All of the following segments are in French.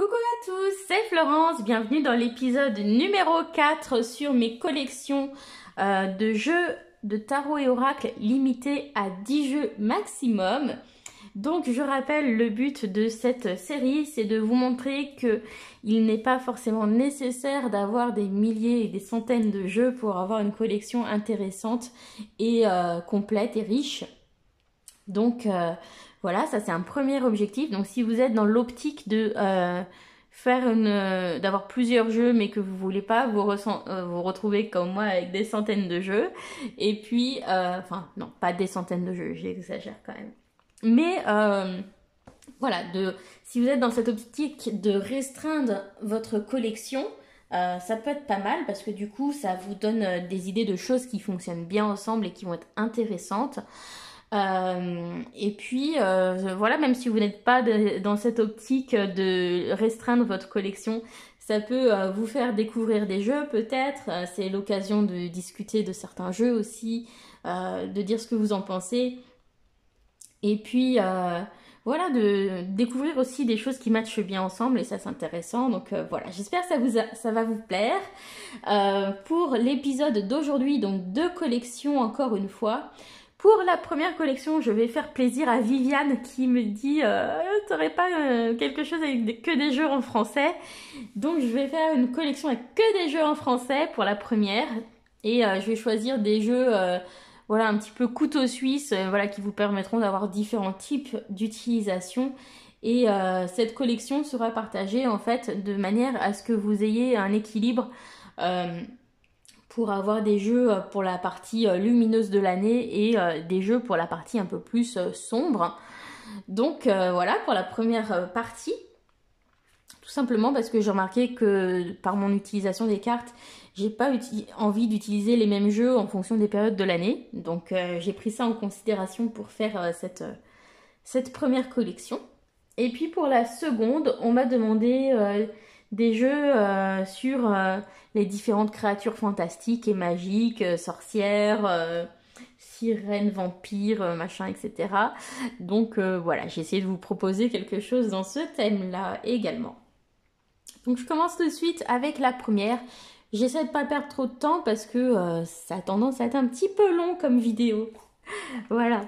Coucou à tous, c'est Florence, bienvenue dans l'épisode numéro 4 sur mes collections de jeux de tarot et oracle limités à 10 jeux maximum. Donc je rappelle, le but de cette série, c'est de vous montrer que il n'est pas forcément nécessaire d'avoir des milliers et des centaines de jeux pour avoir une collection intéressante et complète et riche. Donc voilà, ça c'est un premier objectif. Donc si vous êtes dans l'optique de d'avoir plusieurs jeux mais que vous voulez pas vous retrouver comme moi avec des centaines de jeux, et puis enfin non, pas des centaines de jeux, j'exagère quand même. Mais voilà, si vous êtes dans cette optique de restreindre votre collection, ça peut être pas mal parce que du coup ça vous donne des idées de choses qui fonctionnent bien ensemble et qui vont être intéressantes. Et puis voilà, même si vous n'êtes pas dans cette optique de restreindre votre collection, ça peut vous faire découvrir des jeux peut-être. C'est l'occasion de discuter de certains jeux aussi, de dire ce que vous en pensez. Et puis voilà, de découvrir aussi des choses qui matchent bien ensemble, et ça c'est intéressant. Donc voilà, j'espère que ça va vous plaire. Pour l'épisode d'aujourd'hui, donc 2 collections encore une fois. Pour la première collection, je vais faire plaisir à Viviane qui me dit t'aurais pas quelque chose avec que des jeux en français. Donc je vais faire une collection avec que des jeux en français pour la première. Et je vais choisir des jeux voilà, un petit peu couteau suisse, voilà, qui vous permettront d'avoir différents types d'utilisation. Et cette collection sera partagée en fait de manière à ce que vous ayez un équilibre pour avoir des jeux pour la partie lumineuse de l'année et des jeux pour la partie un peu plus sombre. Donc voilà pour la première partie. Tout simplement parce que j'ai remarqué que par mon utilisation des cartes, j'ai pas envie d'utiliser les mêmes jeux en fonction des périodes de l'année. Donc j'ai pris ça en considération pour faire cette première collection. Et puis pour la seconde, on m'a demandé des jeux sur les différentes créatures fantastiques et magiques, sorcières, sirènes, vampires, machin, etc. Donc voilà, j'ai essayé de vous proposer quelque chose dans ce thème-là également. Donc je commence tout de suite avec la première. J'essaie de ne pas perdre trop de temps parce que ça a tendance à être un petit peu long comme vidéo. Voilà.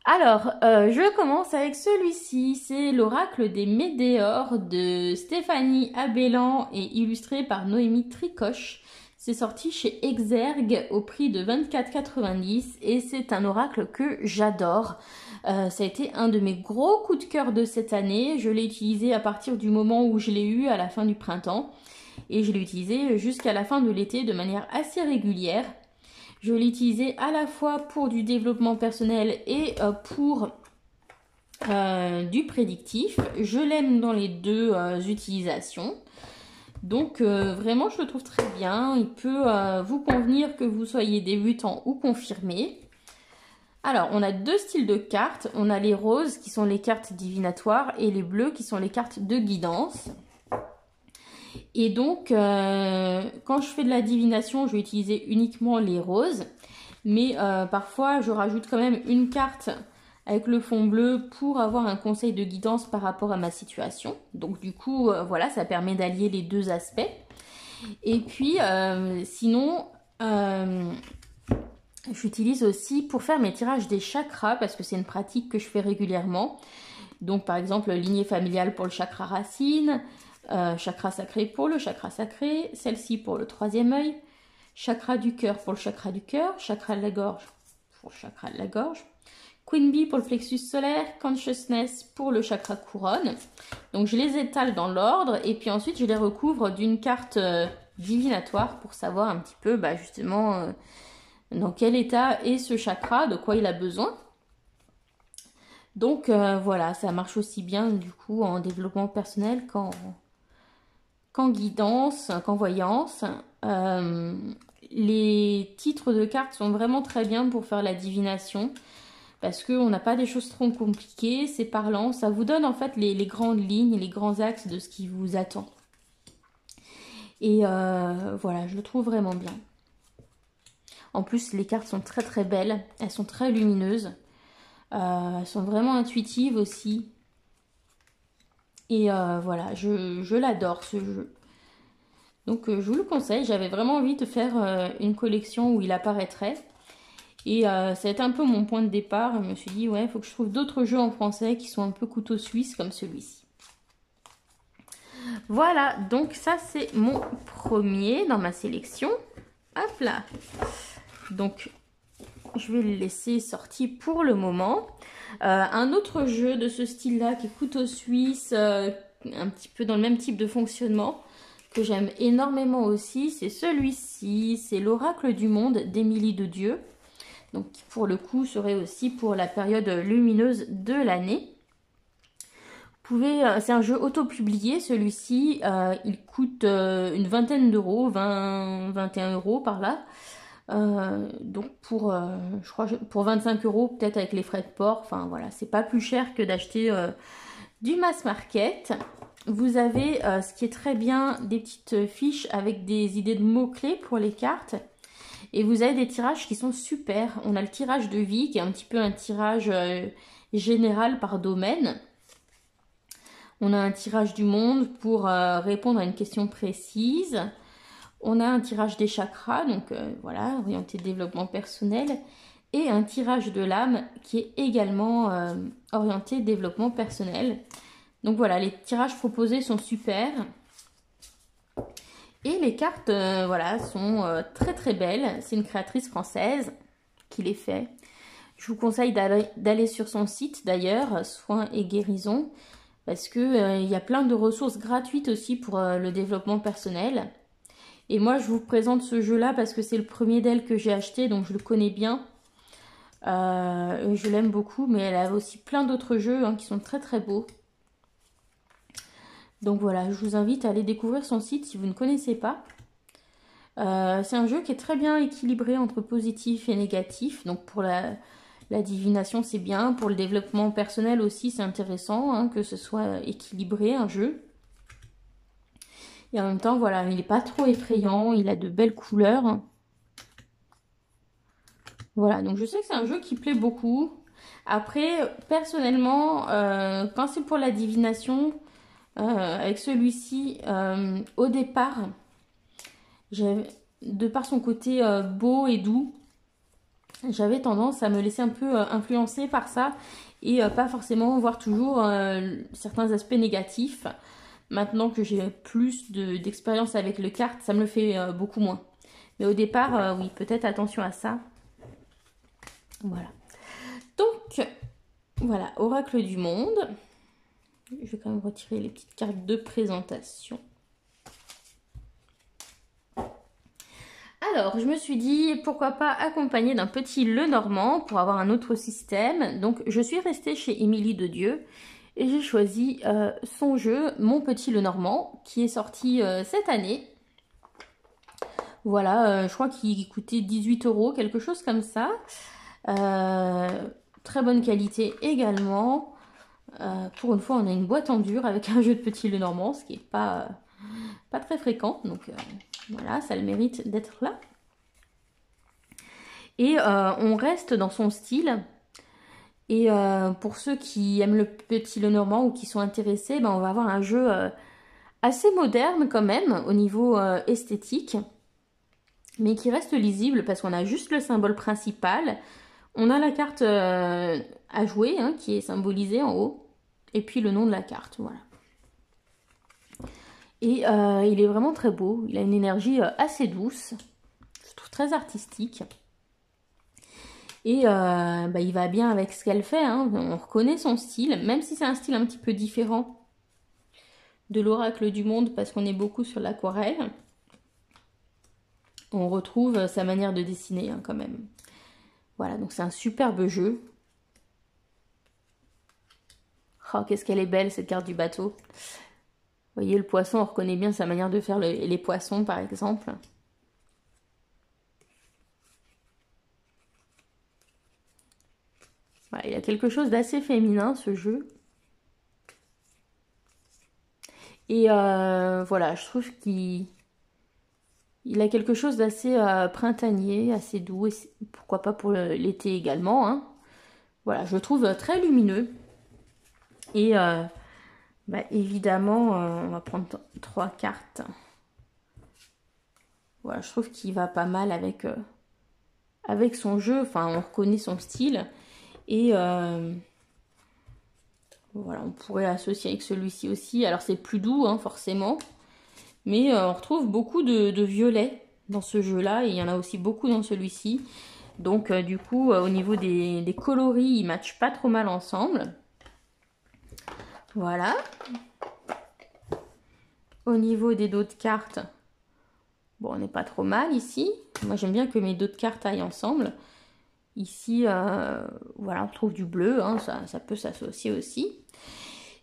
Alors, je commence avec celui-ci. C'est l'oracle des Médéors de Stéphanie Abellan et illustré par Noémie Tricoche. C'est sorti chez Exergue au prix de 24,90 et c'est un oracle que j'adore. Ça a été un de mes gros coups de cœur de cette année. Je l'ai utilisé à partir du moment où je l'ai eu à la fin du printemps. Et je l'ai utilisé jusqu'à la fin de l'été de manière assez régulière. Je l'ai utilisé à la fois pour du développement personnel et pour du prédictif. Je l'aime dans les deux utilisations. Donc vraiment je le trouve très bien. Il peut vous convenir que vous soyez débutant ou confirmé. Alors, on a 2 styles de cartes. On a les roses qui sont les cartes divinatoires et les bleus qui sont les cartes de guidance. Et donc, quand je fais de la divination, je vais utiliser uniquement les roses. Mais parfois, je rajoute quand même une carte avec le fond bleu pour avoir un conseil de guidance par rapport à ma situation. Donc du coup, voilà, ça permet d'allier les 2 aspects. Et puis, sinon... j'utilise aussi pour faire mes tirages des chakras parce que c'est une pratique que je fais régulièrement. Donc par exemple, lignée familiale pour le chakra racine, chakra sacré pour le chakra sacré, celle-ci pour le 3e œil, chakra du cœur pour le chakra du cœur, chakra de la gorge pour le chakra de la gorge, Queen Bee pour le plexus solaire, Consciousness pour le chakra couronne. Donc je les étale dans l'ordre et puis ensuite je les recouvre d'une carte divinatoire pour savoir un petit peu justement... dans quel état est ce chakra, de quoi il a besoin. Donc voilà, ça marche aussi bien du coup en développement personnel qu'en guidance, qu'en voyance. Les titres de cartes sont vraiment très bien pour faire la divination parce qu'on n'a pas des choses trop compliquées, c'est parlant, ça vous donne en fait les grandes lignes, les grands axes de ce qui vous attend. Et voilà, je le trouve vraiment bien. En plus, les cartes sont très très belles. Elles sont très lumineuses. Elles sont vraiment intuitives aussi. Et voilà, je l'adore ce jeu. Donc je vous le conseille, j'avais vraiment envie de faire une collection où il apparaîtrait. Et ça a été un peu mon point de départ. Je me suis dit, ouais, il faut que je trouve d'autres jeux en français qui sont un peu couteau suisse comme celui-ci. Voilà, donc ça c'est mon premier dans ma sélection. Hop là. Donc je vais le laisser sorti pour le moment. Un autre jeu de ce style-là qui est couteau suisse, un petit peu dans le même type de fonctionnement, que j'aime énormément aussi, c'est celui-ci. C'est l'Oracle du Monde d'Émilie de Dieu. Donc pour le coup serait aussi pour la période lumineuse de l'année. C'est un jeu auto-publié celui-ci, il coûte une vingtaine d'euros, 21 euros par là. Donc je crois pour 25 euros peut-être avec les frais de port, enfin voilà, c'est pas plus cher que d'acheter du mass market. Vous avez ce qui est très bien, des petites fiches avec des idées de mots-clés pour les cartes. Et vous avez des tirages qui sont super. On a le tirage de vie qui est un petit peu un tirage général par domaine. On a un tirage du monde pour répondre à une question précise. On a un tirage des chakras, donc voilà, orienté développement personnel. Et un tirage de l'âme qui est également orienté développement personnel. Donc voilà, les tirages proposés sont super. Et les cartes, voilà, sont très très belles. C'est une créatrice française qui les fait. Je vous conseille d'aller sur son site d'ailleurs, Soins et Guérison, parce que il y a plein de ressources gratuites aussi pour le développement personnel. Et moi, je vous présente ce jeu-là parce que c'est le premier d'elle que j'ai acheté, donc je le connais bien. Je l'aime beaucoup, mais elle a aussi plein d'autres jeux qui sont très très beaux. Donc voilà, je vous invite à aller découvrir son site si vous ne connaissez pas. C'est un jeu qui est très bien équilibré entre positif et négatif. Donc pour la divination, c'est bien. Pour le développement personnel aussi, c'est intéressant que ce soit équilibré, un jeu. Et en même temps, voilà, il n'est pas trop effrayant. Il a de belles couleurs. Voilà, donc je sais que c'est un jeu qui plaît beaucoup. Après, personnellement, quand c'est pour la divination... avec celui-ci, au départ, de par son côté beau et doux, j'avais tendance à me laisser un peu influencer par ça et pas forcément voir toujours certains aspects négatifs. Maintenant que j'ai plus d'expérience avec les cartes, ça me le fait beaucoup moins. Mais au départ, oui, peut-être attention à ça. Voilà. Donc, voilà, Oracle du Monde. Je vais quand même retirer les petites cartes de présentation. Alors, je me suis dit, pourquoi pas accompagner d'un petit Lenormand pour avoir un autre système. Donc, je suis restée chez Émilie de Dieu et j'ai choisi son jeu, Mon Petit Lenormand, qui est sorti cette année. Voilà, je crois qu'il coûtait 18 euros, quelque chose comme ça. Très bonne qualité également. Pour une fois, on a une boîte en dur avec un jeu de Petit Lenormand, ce qui n'est pas très fréquent. Donc voilà, ça a le mérite d'être là. Et on reste dans son style. Et pour ceux qui aiment le Petit Lenormand ou qui sont intéressés, on va avoir un jeu assez moderne quand même au niveau esthétique. Mais qui reste lisible parce qu'on a juste le symbole principal. On a la carte à jouer qui est symbolisée en haut. Et puis le nom de la carte, voilà. Et il est vraiment très beau. Il a une énergie assez douce. Je trouve très artistique. Et il va bien avec ce qu'elle fait. On reconnaît son style, même si c'est un style un petit peu différent de l'Oracle du Monde, parce qu'on est beaucoup sur l'aquarelle. On retrouve sa manière de dessiner quand même. Voilà, donc c'est un superbe jeu. Oh, qu'est-ce qu'elle est belle cette carte du bateau. Vous voyez le poisson, on reconnaît bien sa manière de faire les poissons par exemple. Voilà, il y a quelque chose d'assez féminin ce jeu. Et voilà, je trouve qu'il a quelque chose d'assez printanier, assez doux. Et pourquoi pas pour l'été également. Voilà, je le trouve très lumineux. Et Bah, évidemment, on va prendre 3 cartes. Voilà, je trouve qu'il va pas mal avec son jeu. Enfin, on reconnaît son style. Et voilà, on pourrait associer avec celui-ci aussi. Alors, c'est plus doux, hein, forcément. Mais on retrouve beaucoup de violet dans ce jeu-là. Et il y en a aussi beaucoup dans celui-ci. Donc, du coup, au niveau des coloris, ils ne matchent pas trop mal ensemble. Voilà. Au niveau des dos de cartes, bon, on n'est pas trop mal ici. Moi, j'aime bien que mes dos de cartes aillent ensemble. Ici, voilà, on trouve du bleu, hein, ça peut s'associer aussi.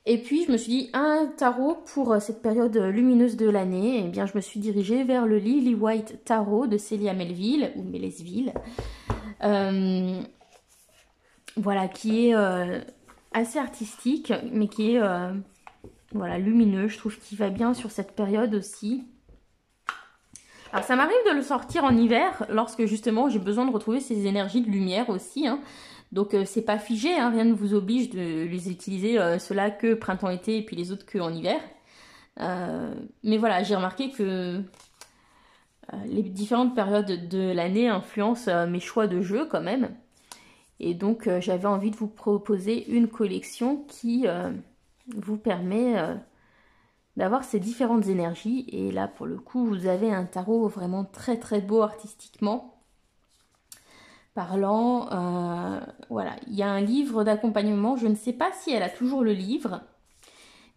Et puis, je me suis dit, un tarot pour cette période lumineuse de l'année. Eh bien, je me suis dirigée vers le Lily White Tarot de Célia Melville, ou Mélesville. Voilà, qui est assez artistique, mais qui est... voilà, lumineux, je trouve qu'il va bien sur cette période aussi. Alors ça m'arrive de le sortir en hiver, lorsque justement j'ai besoin de retrouver ces énergies de lumière aussi. Hein. Donc c'est pas figé, hein, rien ne vous oblige de les utiliser, ceux-là que printemps-été et puis les autres que en hiver. Mais voilà, j'ai remarqué que les différentes périodes de l'année influencent mes choix de jeu quand même. Et donc j'avais envie de vous proposer une collection qui... vous permet d'avoir ces différentes énergies. Et là, pour le coup, vous avez un tarot vraiment très très beau artistiquement parlant. Voilà, il y a un livre d'accompagnement. Je ne sais pas si elle a toujours le livre,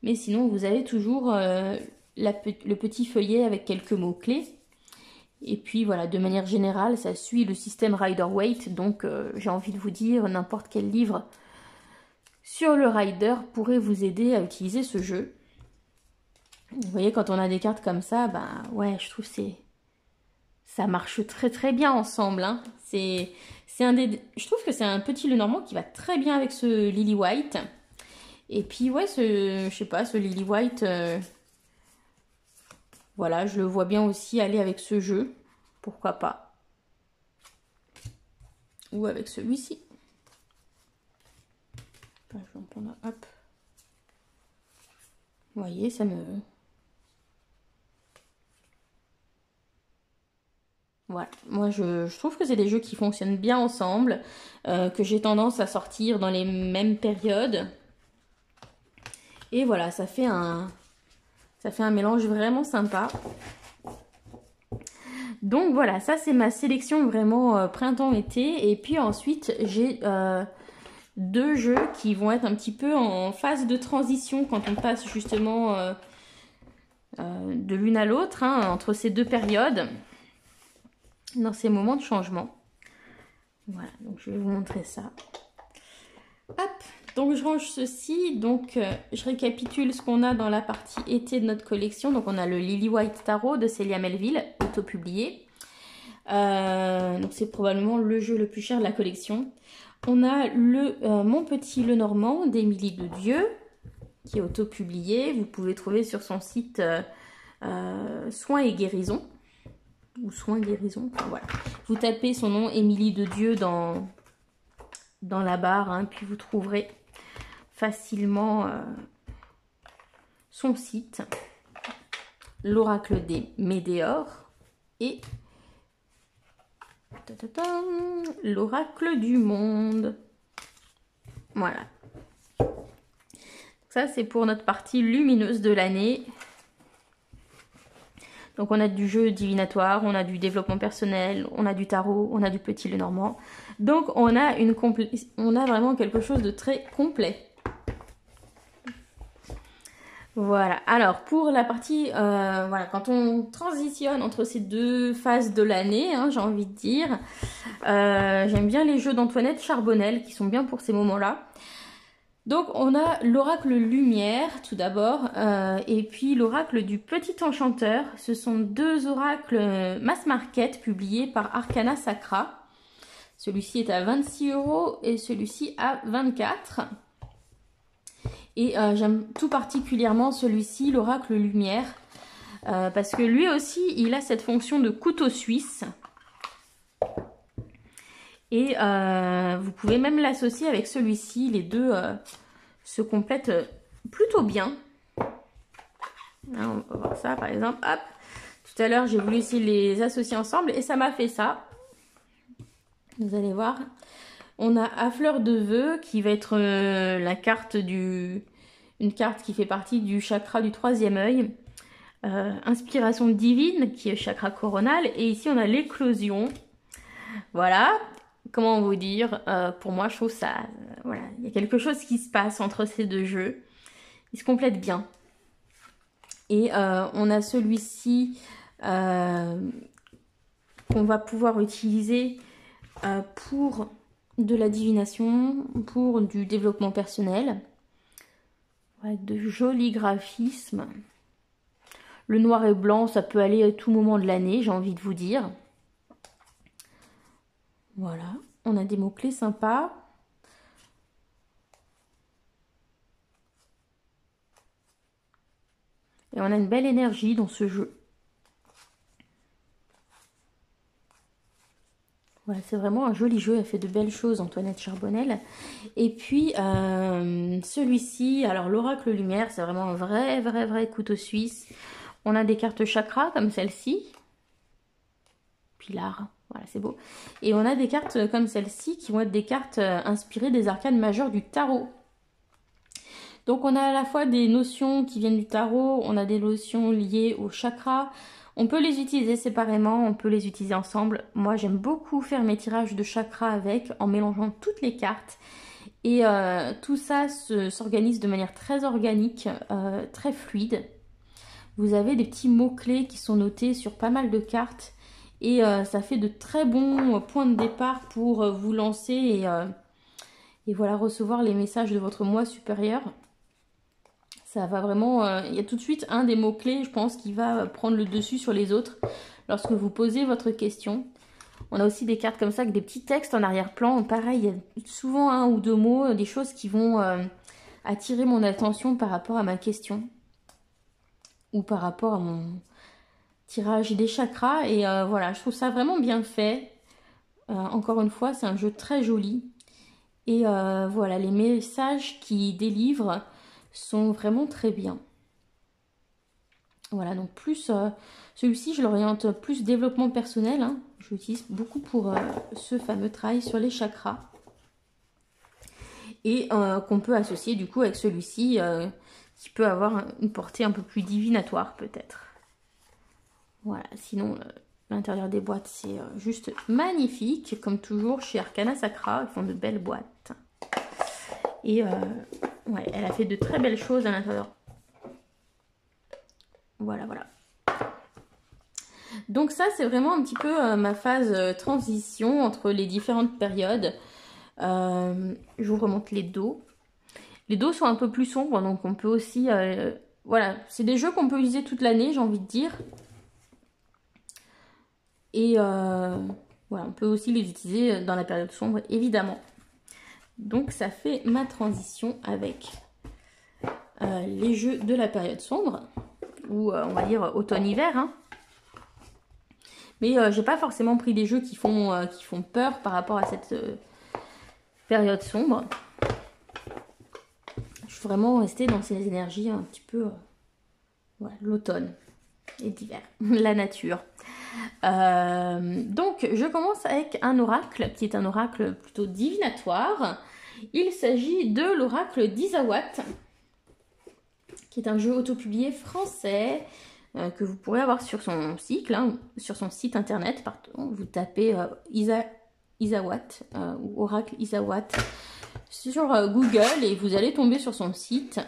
mais sinon, vous avez toujours le petit feuillet avec quelques mots-clés. Et puis voilà, de manière générale, ça suit le système Rider-Waite. Donc, j'ai envie de vous dire, n'importe quel livre sur le Rider pourrait vous aider à utiliser ce jeu. Vous voyez, quand on a des cartes comme ça, bah ouais, je trouve ça marche très très bien ensemble. Hein. Je trouve que c'est un petit Lenormand qui va très bien avec ce Lily White. Et puis ouais, je sais pas, ce Lily White, voilà, je le vois bien aussi aller avec ce jeu. Pourquoi pas. Ou avec celui-ci. Je vais en prendre un, hop. Vous voyez, ça me... Voilà, moi je trouve que c'est des jeux qui fonctionnent bien ensemble, que j'ai tendance à sortir dans les mêmes périodes. Et voilà, ça fait un mélange vraiment sympa. Donc voilà, ça c'est ma sélection vraiment printemps-été. Et puis ensuite, j'ai... deux jeux qui vont être un petit peu en phase de transition quand on passe justement de l'une à l'autre, hein, entre ces deux périodes, dans ces moments de changement. Voilà, donc je vais vous montrer ça. Hop, donc je range ceci, donc je récapitule ce qu'on a dans la partie été de notre collection. Donc on a le Lily White Tarot de Célia Melville, auto-publié. Donc c'est probablement le jeu le plus cher de la collection. On a Mon Petit Lenormand d'Émilie de Dieu, qui est auto-publié. Vous pouvez trouver sur son site Soins et Guérison. Ou Soins Guérison, enfin, voilà. Vous tapez son nom, Émilie de Dieu, dans la barre, hein, puis vous trouverez facilement son site. L'Oracle des Médéors et l'Oracle du Monde. Voilà. Ça, c'est pour notre partie lumineuse de l'année. Donc, on a du jeu divinatoire, on a du développement personnel, on a du tarot, on a du petit Lenormand. Donc, on a vraiment quelque chose de très complet. Voilà, alors pour la partie, voilà, quand on transitionne entre ces deux phases de l'année, hein, j'ai envie de dire, j'aime bien les jeux d'Antoinette Charbonnel qui sont bien pour ces moments-là. Donc on a l'oracle lumière tout d'abord, et puis l'oracle du petit enchanteur. Ce sont deux oracles mass market publiés par Arcana Sacra. Celui-ci est à 26 € et celui-ci à 24 €. Et j'aime tout particulièrement celui-ci, l'oracle lumière, parce que lui aussi, il a cette fonction de couteau suisse. Et vous pouvez même l'associer avec celui-ci. Les deux se complètent plutôt bien. Hein, on va voir ça par exemple. Hop. Tout à l'heure, j'ai voulu essayer de les associer ensemble et ça m'a fait ça. Vous allez voir. On a à fleur de vœux qui va être la carte une carte qui fait partie du chakra du troisième œil. Inspiration divine qui est chakra coronal. Et ici, on a l'éclosion. Voilà. Comment vous dire, pour moi, je trouve ça... voilà, il y a quelque chose qui se passe entre ces deux jeux. Ils se complètent bien. Et on a celui-ci qu'on va pouvoir utiliser pour de la divination, pour du développement personnel. Avec de jolis graphismes. Le noir et blanc, ça peut aller à tout moment de l'année, j'ai envie de vous dire. Voilà, on a des mots-clés sympas. Et on a une belle énergie dans ce jeu. Voilà, c'est vraiment un joli jeu, elle fait de belles choses, Antoinette Charbonnel. Et puis, celui-ci, alors l'oracle lumière, c'est vraiment un vrai couteau suisse. On a des cartes chakras comme celle-ci. Pilar, voilà, c'est beau. Et on a des cartes comme celle-ci qui vont être des cartes inspirées des arcanes majeures du tarot. Donc on a à la fois des notions qui viennent du tarot, on a des notions liées au chakra. On peut les utiliser séparément, on peut les utiliser ensemble. Moi j'aime beaucoup faire mes tirages de chakras avec, en mélangeant toutes les cartes. Et tout ça s'organise de manière très organique, très fluide. Vous avez des petits mots-clés qui sont notés sur pas mal de cartes. Et ça fait de très bons points de départ pour vous lancer et voilà, recevoir les messages de votre moi supérieur. Ça va vraiment... il y a tout de suite un des mots-clés, je pense, qui va prendre le dessus sur les autres lorsque vous posez votre question. On a aussi des cartes comme ça avec des petits textes en arrière-plan. Pareil, il y a souvent un ou deux mots, des choses qui vont attirer mon attention par rapport à ma question. Ou par rapport à mon tirage des chakras. Et voilà, je trouve ça vraiment bien fait. Encore une fois, c'est un jeu très joli. Et voilà, les messages qu'il délivre sont vraiment très bien. Voilà, donc plus celui-ci, je l'oriente plus développement personnel. Hein. Je l'utilise beaucoup pour ce fameux travail sur les chakras. Et qu'on peut associer du coup avec celui-ci qui peut avoir une portée un peu plus divinatoire peut-être. Voilà, sinon l'intérieur des boîtes c'est juste magnifique. Comme toujours chez Arcana Sacra, ils font de belles boîtes. Et ouais, elle a fait de très belles choses à l'intérieur. Voilà, voilà. Donc ça, c'est vraiment un petit peu ma phase transition entre les différentes périodes. Je vous remonte les dos. Les dos sont un peu plus sombres, donc on peut aussi... voilà, c'est des jeux qu'on peut utiliser toute l'année, j'ai envie de dire. Et voilà, on peut aussi les utiliser dans la période sombre, évidemment. Donc ça fait ma transition avec les jeux de la période sombre, ou on va dire automne-hiver. Hein. Mais j'ai pas forcément pris des jeux qui font peur par rapport à cette période sombre. Je suis vraiment restée dans ces énergies un petit peu voilà, l'automne et l'hiver, la nature. Donc je commence avec un oracle qui est un oracle plutôt divinatoire. Il s'agit de l'oracle d'Isawat, qui est un jeu autopublié français que vous pourrez avoir sur son cycle, hein, sur son site internet. Pardon, vous tapez Isawat ou oracle Isawat sur Google et vous allez tomber sur son site.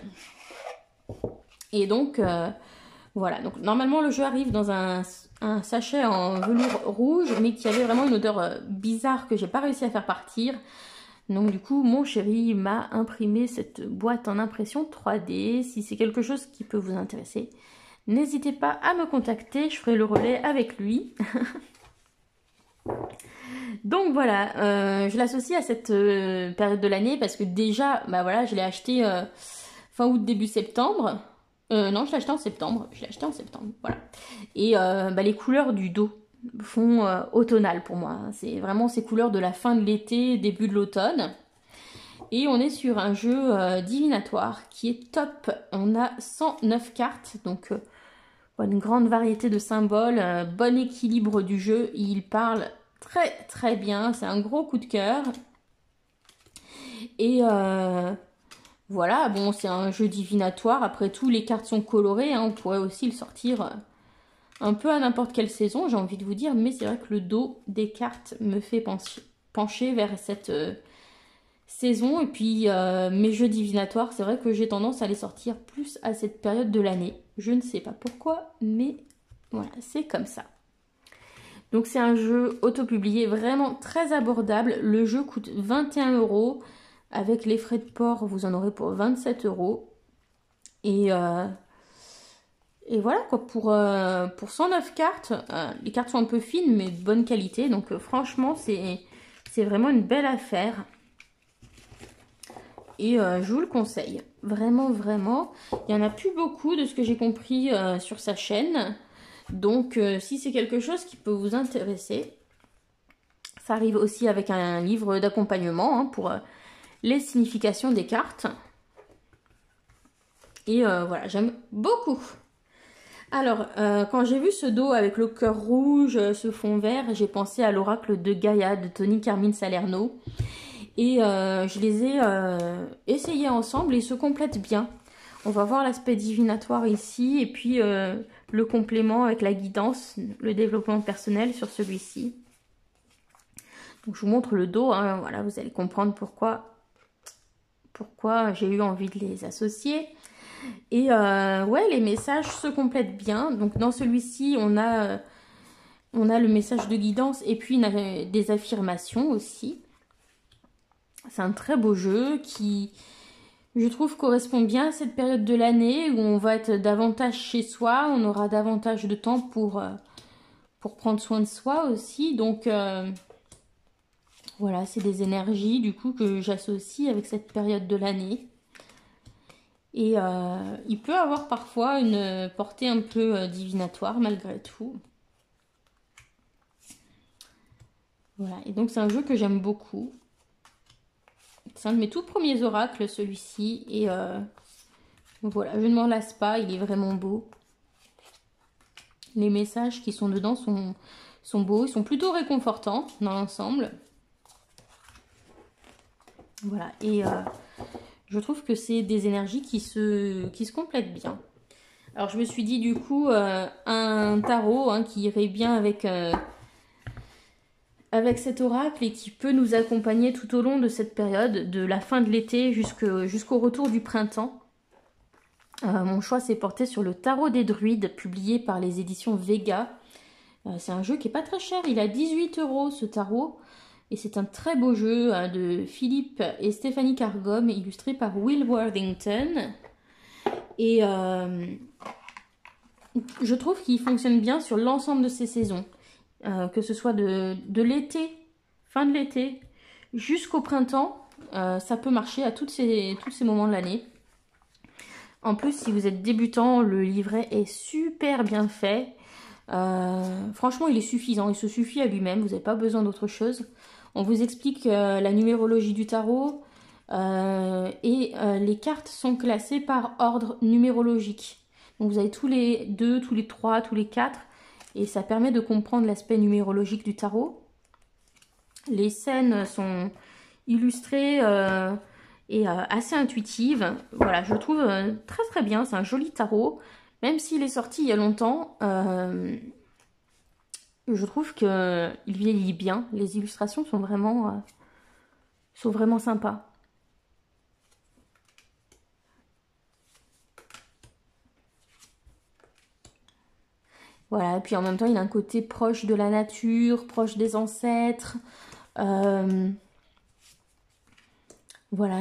Et donc voilà, donc normalement le jeu arrive dans un sachet en velours rouge, mais qui avait vraiment une odeur bizarre que j'ai pas réussi à faire partir. Donc du coup, mon chéri m'a imprimé cette boîte en impression 3D. Si c'est quelque chose qui peut vous intéresser, n'hésitez pas à me contacter, je ferai le relais avec lui. Donc voilà, je l'associe à cette période de l'année parce que déjà, bah voilà, je l'ai acheté fin août, début septembre. Non, je l'ai acheté en septembre. Je l'ai acheté en septembre, voilà. Et bah, les couleurs du dos font automnal pour moi. C'est vraiment ces couleurs de la fin de l'été, début de l'automne. Et on est sur un jeu divinatoire qui est top. On a 109 cartes, donc une grande variété de symboles, bon équilibre du jeu. Il parle très très bien, c'est un gros coup de cœur. Et voilà, bon, c'est un jeu divinatoire. Après tout, les cartes sont colorées, hein. On pourrait aussi le sortir un peu à n'importe quelle saison, j'ai envie de vous dire. Mais c'est vrai que le dos des cartes me fait pencher vers cette saison. Et puis, mes jeux divinatoires, c'est vrai que j'ai tendance à les sortir plus à cette période de l'année. Je ne sais pas pourquoi, mais voilà, c'est comme ça. Donc, c'est un jeu auto-publié, vraiment très abordable. Le jeu coûte 21 €. Avec les frais de port, vous en aurez pour 27 €. Et voilà quoi, pour 109 cartes, les cartes sont un peu fines mais de bonne qualité. Donc franchement, c'est vraiment une belle affaire. Et je vous le conseille. Vraiment, vraiment. Il n'y en a plus beaucoup de ce que j'ai compris sur sa chaîne. Donc si c'est quelque chose qui peut vous intéresser, ça arrive aussi avec un livre d'accompagnement hein, pour les significations des cartes. Et voilà, j'aime beaucoup. Alors, quand j'ai vu ce dos avec le cœur rouge, ce fond vert, j'ai pensé à l'oracle de Gaïa de Tony Carmine Salerno. Et je les ai essayés ensemble et ils se complètent bien. On va voir l'aspect divinatoire ici et puis le complément avec la guidance, le développement personnel sur celui-ci. Donc je vous montre le dos, hein, voilà, vous allez comprendre pourquoi j'ai eu envie de les associer. Et ouais, les messages se complètent bien. Donc dans celui-ci, on a le message de guidance et puis des affirmations aussi. C'est un très beau jeu qui, je trouve, correspond bien à cette période de l'année où on va être davantage chez soi. On aura davantage de temps pour prendre soin de soi aussi. Donc voilà, c'est des énergies du coup que j'associe avec cette période de l'année. Et il peut avoir parfois une portée un peu divinatoire malgré tout. Voilà, et donc c'est un jeu que j'aime beaucoup. C'est un de mes tout premiers oracles celui-ci. Et voilà, je ne m'en lasse pas, il est vraiment beau. Les messages qui sont dedans sont beaux, ils sont plutôt réconfortants dans l'ensemble. Voilà, et je trouve que c'est des énergies qui se complètent bien. Alors je me suis dit du coup un tarot hein, qui irait bien avec cet oracle et qui peut nous accompagner tout au long de cette période, de la fin de l'été jusqu'au retour du printemps. Mon choix s'est porté sur le Tarot des Druides, publié par les éditions Vega. C'est un jeu qui n'est pas très cher, il a 18 € ce tarot. Et c'est un très beau jeu de Philippe et Stéphanie Cargom, illustré par Will Worthington. Et je trouve qu'il fonctionne bien sur l'ensemble de ces saisons. Que ce soit de l'été, fin de l'été, jusqu'au printemps, ça peut marcher à tous ces moments de l'année. En plus, si vous êtes débutant, le livret est super bien fait. Franchement, il est suffisant, il se suffit à lui-même, vous n'avez pas besoin d'autre chose. On vous explique la numérologie du tarot et les cartes sont classées par ordre numérologique. Donc vous avez tous les 2, tous les 3, tous les 4 et ça permet de comprendre l'aspect numérologique du tarot. Les scènes sont illustrées et assez intuitives. Voilà, je trouve très très bien, c'est un joli tarot. Même s'il est sorti il y a longtemps, je trouve qu'il vieillit bien. Les illustrations sont vraiment sympas. Voilà, et puis en même temps, il a un côté proche de la nature, proche des ancêtres. Voilà,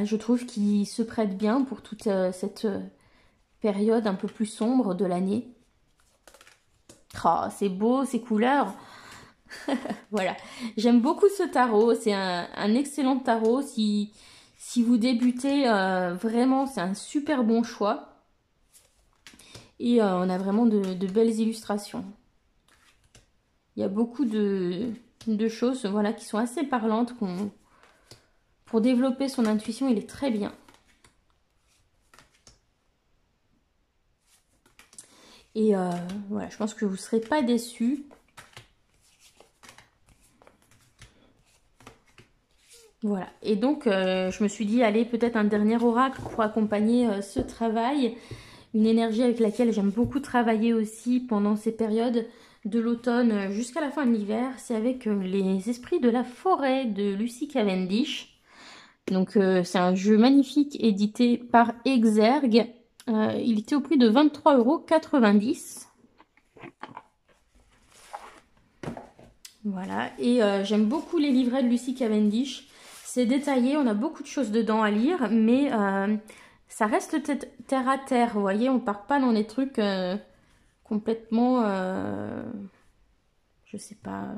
je trouve qu'il se prête bien pour toute cette période un peu plus sombre de l'année. Oh, c'est beau, ces couleurs. Voilà, j'aime beaucoup ce tarot. C'est un excellent tarot. Si vous débutez, vraiment, c'est un super bon choix. Et on a vraiment de belles illustrations. Il y a beaucoup de choses voilà, qui sont assez parlantes pour développer son intuition, il est très bien. Et voilà, je pense que vous ne serez pas déçus. Voilà, et donc je me suis dit, allez, peut-être un dernier oracle pour accompagner ce travail. Une énergie avec laquelle j'aime beaucoup travailler aussi pendant ces périodes de l'automne jusqu'à la fin de l'hiver. C'est avec les esprits de la forêt de Lucy Cavendish. Donc c'est un jeu magnifique édité par Exergue. Il était au prix de 23,90 €. Voilà, et j'aime beaucoup les livrets de Lucy Cavendish. C'est détaillé, on a beaucoup de choses dedans à lire, mais ça reste terre à terre, vous voyez, on part pas dans des trucs complètement, je sais pas,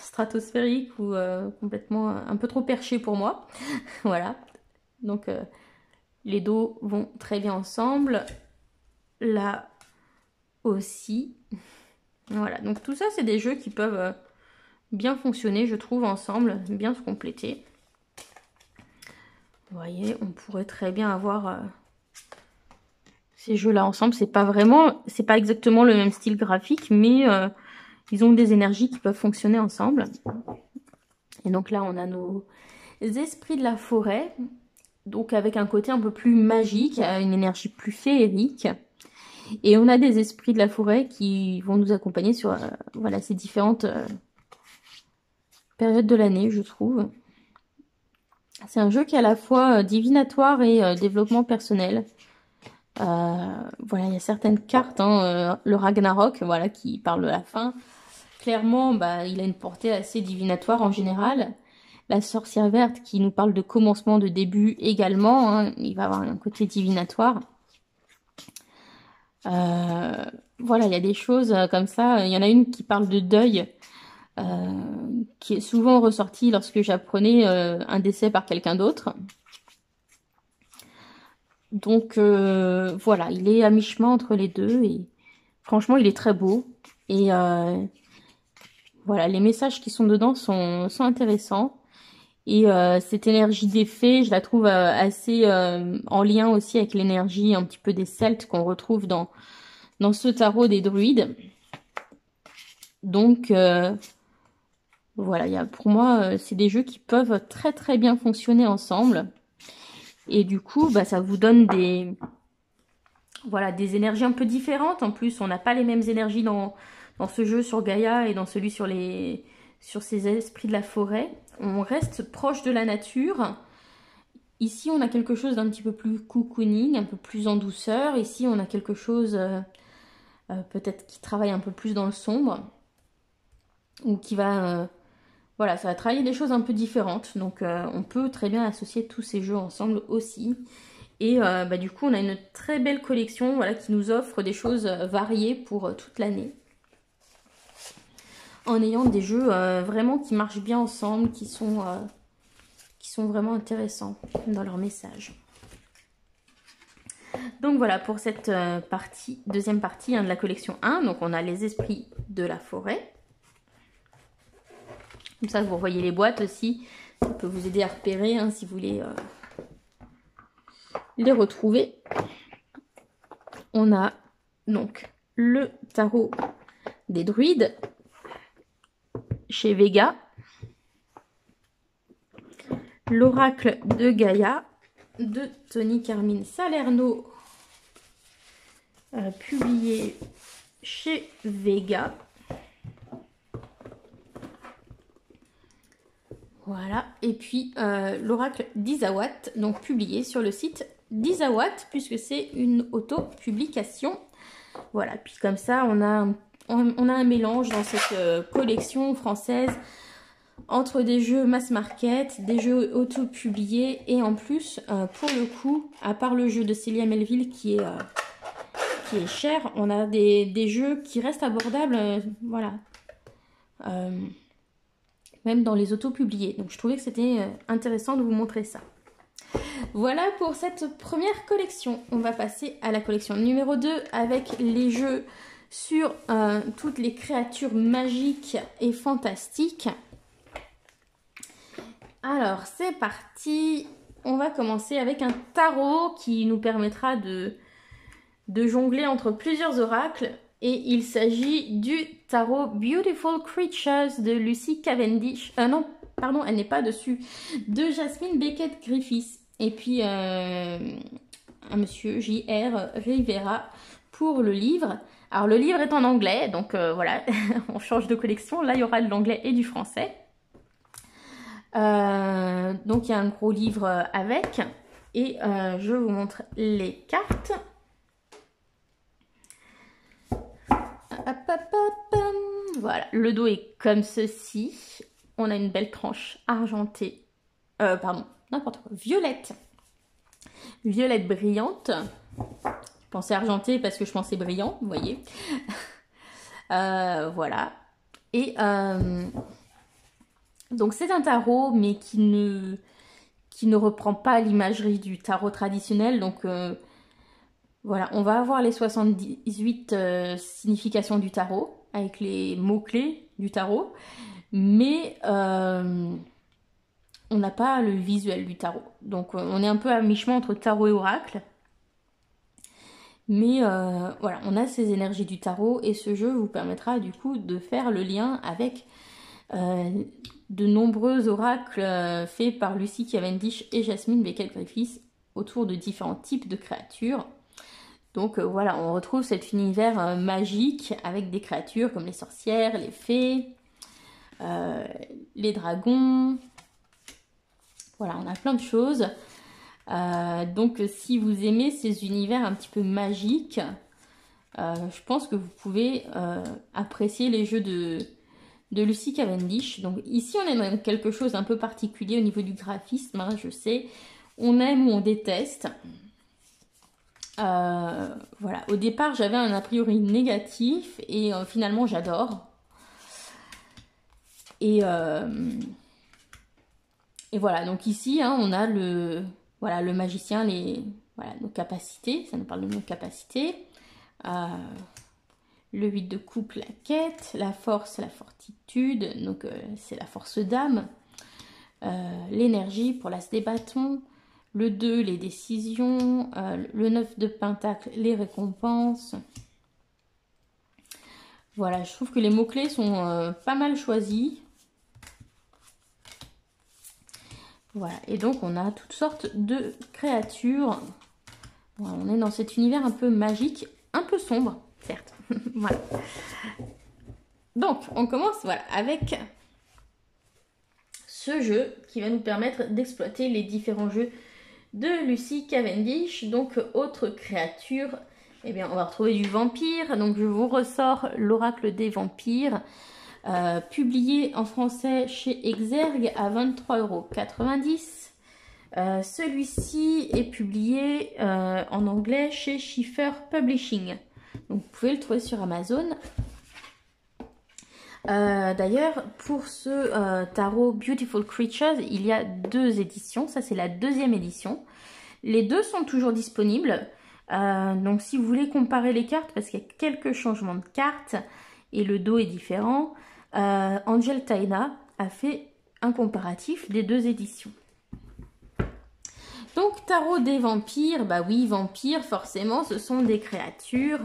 stratosphériques ou complètement un peu trop perchés pour moi. Voilà, donc les dos vont très bien ensemble, là aussi. Voilà, donc tout ça c'est des jeux qui peuvent bien fonctionner, je trouve, ensemble, bien se compléter. Vous voyez, on pourrait très bien avoir ces jeux-là ensemble. C'est pas exactement le même style graphique, mais ils ont des énergies qui peuvent fonctionner ensemble. Et donc là, on a nos esprits de la forêt, donc avec un côté un peu plus magique, une énergie plus féerique. Et on a des esprits de la forêt qui vont nous accompagner sur voilà, ces différentes périodes de l'année, je trouve. C'est un jeu qui est à la fois divinatoire et développement personnel. Voilà, il y a certaines cartes, hein, le Ragnarok, voilà, qui parle de la fin. Clairement, bah, il a une portée assez divinatoire en général. La sorcière verte qui nous parle de commencement, de début également, hein, il va avoir un côté divinatoire. Voilà, il y a des choses comme ça. Il y en a une qui parle de deuil, qui est souvent ressortie lorsque j'apprenais un décès par quelqu'un d'autre. Donc voilà, il est à mi-chemin entre les deux et franchement il est très beau. Et voilà, les messages qui sont dedans sont intéressants. Et cette énergie des fées, je la trouve assez en lien aussi avec l'énergie un petit peu des Celtes qu'on retrouve dans ce tarot des druides. Donc voilà, pour moi, c'est des jeux qui peuvent très très bien fonctionner ensemble. Et du coup, bah, ça vous donne voilà, des énergies un peu différentes. En plus, on n'a pas les mêmes énergies dans ce jeu sur Gaïa et dans celui sur ces esprits de la forêt. On reste proche de la nature. Ici, on a quelque chose d'un petit peu plus cocooning, un peu plus en douceur. Ici, on a quelque chose peut-être qui travaille un peu plus dans le sombre. Ou qui va... voilà, ça va travailler des choses un peu différentes. Donc, on peut très bien associer tous ces jeux ensemble aussi. Et bah, du coup, on a une très belle collection, voilà, qui nous offre des choses variées pour toute l'année. En ayant des jeux vraiment qui marchent bien ensemble, qui sont vraiment intéressants dans leur message. Donc voilà pour cette deuxième partie hein, de la collection 1. Donc on a les esprits de la forêt. Comme ça, vous voyez les boîtes aussi. Ça peut vous aider à repérer hein, si vous voulez les retrouver. On a donc le tarot des druides chez Vega. L'oracle de Gaïa de Tony Carmine Salerno, publié chez Vega. Voilà, et puis l'oracle d'Izawat, donc publié sur le site d'Izawat, puisque c'est une auto-publication. Voilà, puis comme ça, on a un mélange dans cette collection française entre des jeux mass market, des jeux auto-publiés, et en plus, pour le coup, à part le jeu de Célia Melville qui est cher, on a des jeux qui restent abordables, voilà. Même dans les auto-publiés. Donc je trouvais que c'était intéressant de vous montrer ça. Voilà pour cette première collection. On va passer à la collection numéro 2 avec les jeux sur toutes les créatures magiques et fantastiques. Alors, c'est parti. On va commencer avec un tarot qui nous permettra de jongler entre plusieurs oracles. Et il s'agit du tarot Beautiful Creatures de Lucy Cavendish. Non, pardon, elle n'est pas dessus. De Jasmine Beckett Griffiths. Et puis, un monsieur J.R. Rivera pour le livre. Alors, le livre est en anglais, donc voilà, on change de collection. Là, il y aura de l'anglais et du français. Donc, il y a un gros livre avec. Et je vous montre les cartes. Voilà, le dos est comme ceci. On a une belle tranche argentée. Pardon, n'importe quoi. Violette. Violette brillante. Je pensais argenté parce que je pensais brillant, vous voyez. Voilà. Et donc c'est un tarot, mais qui ne reprend pas l'imagerie du tarot traditionnel. Donc voilà, on va avoir les 78 significations du tarot, avec les mots-clés du tarot. Mais on n'a pas le visuel du tarot. Donc on est un peu à mi-chemin entre tarot et oracle. Mais voilà, on a ces énergies du tarot et ce jeu vous permettra du coup de faire le lien avec de nombreux oracles faits par Lucy Cavendish et Jasmine Beckett Griffiths autour de différents types de créatures. Donc voilà, on retrouve cet univers magique avec des créatures comme les sorcières, les fées, les dragons. Voilà, on a plein de choses. Donc si vous aimez ces univers un petit peu magiques, je pense que vous pouvez apprécier les jeux de Lucy Cavendish. Donc ici on est dans quelque chose un peu particulier au niveau du graphisme, hein, je sais. On aime ou on déteste. Voilà, au départ j'avais un a priori négatif et finalement j'adore. Et voilà, donc ici hein, on a voilà, le magicien, voilà, nos capacités, ça nous parle de nos capacités. Le 8 de coupe, la quête, la force, la fortitude, donc c'est la force d'âme. L'énergie pour l'as des bâtons. Le 2, les décisions. Le 9 de pentacle, les récompenses. Voilà, je trouve que les mots-clés sont pas mal choisis. Voilà, et donc on a toutes sortes de créatures. Voilà, on est dans cet univers un peu magique, un peu sombre, certes. Voilà. Donc, on commence voilà, avec ce jeu qui va nous permettre d'exploiter les différents jeux de Lucy Cavendish. Donc, autre créature, eh bien, on va retrouver du vampire. Donc, je vous ressors l'oracle des vampires. Publié en français chez Exergue à 23,90 €. Celui-ci est publié en anglais chez Schiffer Publishing. Donc vous pouvez le trouver sur Amazon. D'ailleurs, pour ce tarot Beautiful Creatures, il y a 2 éditions. Ça, c'est la 2e édition. Les 2 sont toujours disponibles. Donc si vous voulez comparer les cartes, parce qu'il y a quelques changements de cartes et le dos est différent, Angel Taina a fait un comparatif des 2 éditions. Donc, tarot des vampires, bah oui, vampires, forcément, ce sont des créatures.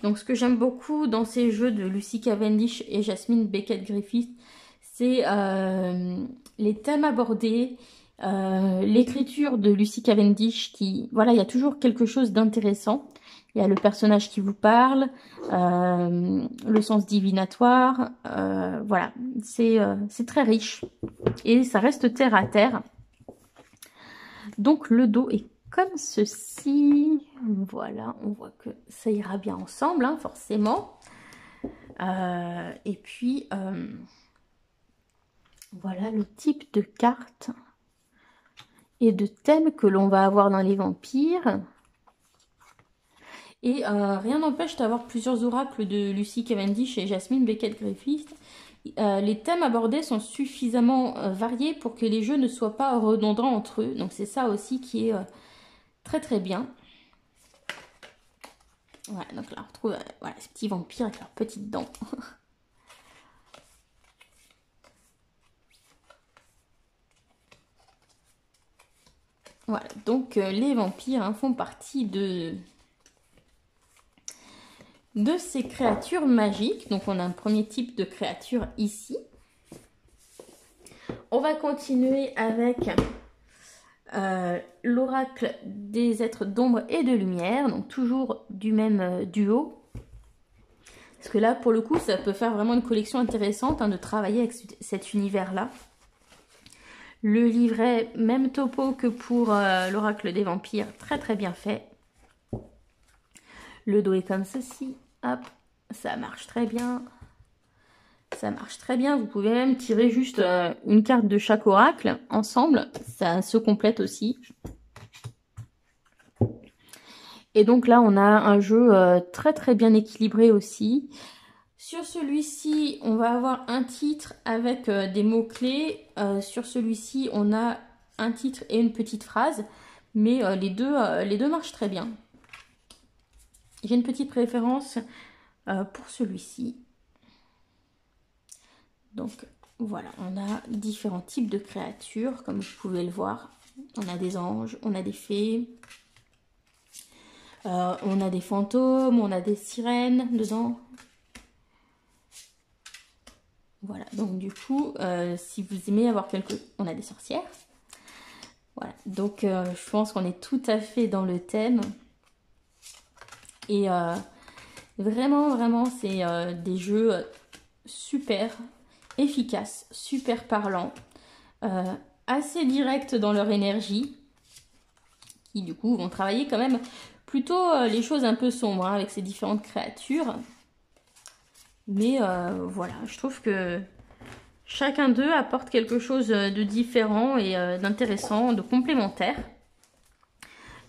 Donc, ce que j'aime beaucoup dans ces jeux de Lucy Cavendish et Jasmine Beckett Griffiths, c'est les thèmes abordés, l'écriture de Lucy Cavendish qui, voilà, il y a toujours quelque chose d'intéressant. Il y a le personnage qui vous parle, le sens divinatoire, voilà, c'est très riche et ça reste terre à terre. Donc le dos est comme ceci, voilà, on voit que ça ira bien ensemble, hein, forcément. Et puis, voilà le type de carte et de thème que l'on va avoir dans les vampires. Et rien n'empêche d'avoir plusieurs oracles de Lucy Cavendish et Jasmine Beckett Griffiths. Les thèmes abordés sont suffisamment variés pour que les jeux ne soient pas redondants entre eux. Donc c'est ça aussi qui est très très bien. Voilà, donc là on retrouve voilà, ces petits vampires avec leurs petites dents. Voilà, donc les vampires hein, font partie de ces créatures magiques. Donc on a un premier type de créature ici. On va continuer avec l'oracle des êtres d'ombre et de lumière. Donc toujours du même duo. Parce que là, pour le coup, ça peut faire vraiment une collection intéressante hein, de travailler avec cet univers-là. Le livret, même topo que pour l'oracle des vampires, très très bien fait. Le dos est comme ceci, hop, ça marche très bien. Ça marche très bien, vous pouvez même tirer juste une carte de chaque oracle ensemble, ça se complète aussi. Et donc là, on a un jeu très très bien équilibré aussi. Sur celui-ci, on va avoir un titre avec des mots-clés. Sur celui-ci, on a un titre et une petite phrase. Mais les deux marchent très bien. J'ai une petite préférence pour celui-ci. Donc voilà, on a différents types de créatures, comme vous pouvez le voir. On a des anges, on a des fées, on a des fantômes, on a des sirènes dedans. Voilà, donc du coup, si vous aimez avoir on a des sorcières. Voilà, donc je pense qu'on est tout à fait dans le thème. Et vraiment, c'est des jeux super efficaces, super parlants, assez directs dans leur énergie, qui du coup vont travailler quand même plutôt les choses un peu sombres hein, avec ces différentes créatures. Mais voilà, je trouve que chacun d'eux apporte quelque chose de différent et d'intéressant, de complémentaire.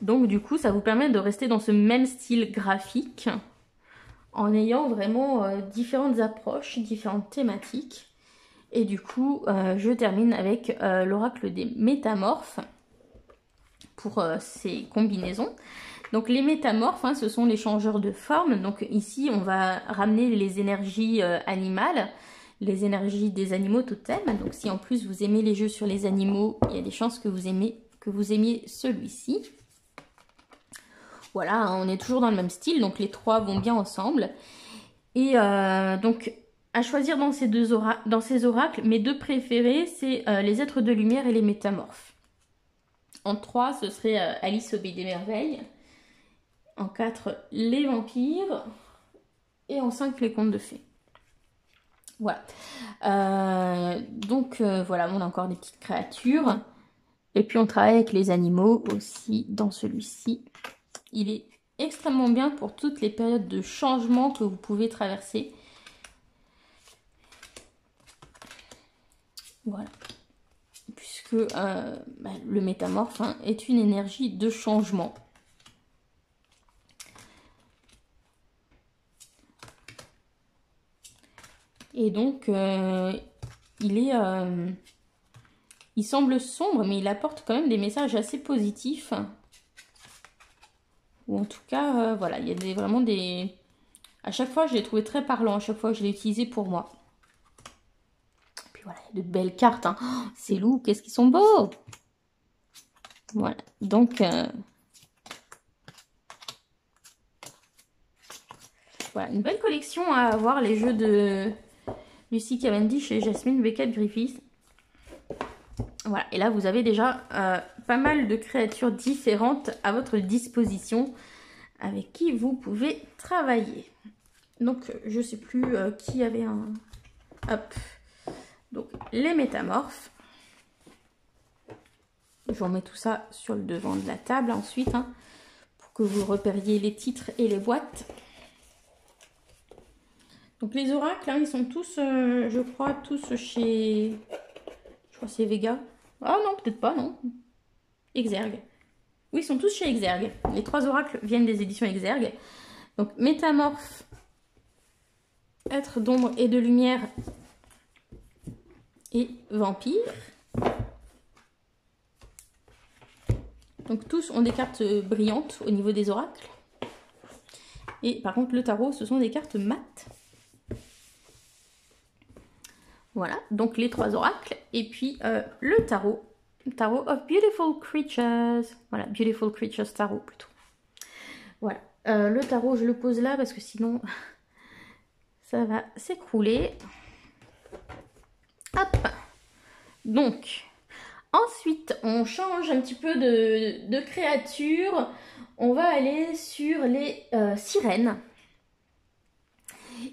Donc du coup, ça vous permet de rester dans ce même style graphique en ayant vraiment différentes approches, différentes thématiques. Et du coup, je termine avec l'oracle des métamorphes pour ces combinaisons. Donc les métamorphes, hein, ce sont les changeurs de forme. Donc ici, on va ramener les énergies animales, les énergies des animaux totems. Donc si en plus vous aimez les jeux sur les animaux, il y a des chances que vous aimiez celui-ci. Voilà, hein, on est toujours dans le même style, donc les trois vont bien ensemble. Et donc, à choisir dans ces oracles, mes deux préférés, c'est les êtres de lumière et les métamorphes. En 3, ce serait Alice au Pays des Merveilles. En 4, les vampires. Et en 5, les contes de fées. Voilà. Donc, voilà, on a encore des petites créatures. Et puis, on travaille avec les animaux aussi dans celui-ci. Il est extrêmement bien pour toutes les périodes de changement que vous pouvez traverser. Voilà. Puisque le métamorphe hein, est une énergie de changement. Et donc, il semble sombre, mais il apporte quand même des messages assez positifs. Ou en tout cas, voilà, il y a vraiment des... À chaque fois, je l'ai trouvé très parlant, à chaque fois que je l'ai utilisé pour moi. Et puis voilà, il y a de belles cartes. Hein. Oh, ces loups, qu'est-ce qu'ils sont beaux! Voilà, donc... Voilà, une belle collection à avoir, les jeux de Lucy Cavendish et Jasmine Beckett-Griffiths. Voilà, et là vous avez déjà pas mal de créatures différentes à votre disposition avec qui vous pouvez travailler. Donc je sais plus qui avait un... Hop. Donc les métamorphes. Je vous remets tout ça sur le devant de la table ensuite, hein, pour que vous repériez les titres et les boîtes. Donc les oracles, hein, ils sont tous, je crois, tous chez... Je crois que c'est Vega. Ah non, peut-être pas, non. Exergue. Oui, ils sont tous chez Exergue. Les 3 oracles viennent des éditions Exergue. Donc métamorphes, êtres d'ombre et de lumière et vampires. Donc tous ont des cartes brillantes au niveau des oracles. Et par contre le tarot, ce sont des cartes mates. Voilà, donc les 3 oracles et puis le tarot Tarot of Beautiful Creatures. Voilà, Beautiful Creatures Tarot plutôt. Voilà. Le tarot, je le pose là parce que sinon, ça va s'écrouler. Hop. Donc, ensuite, on change un petit peu de créature. On va aller sur les sirènes.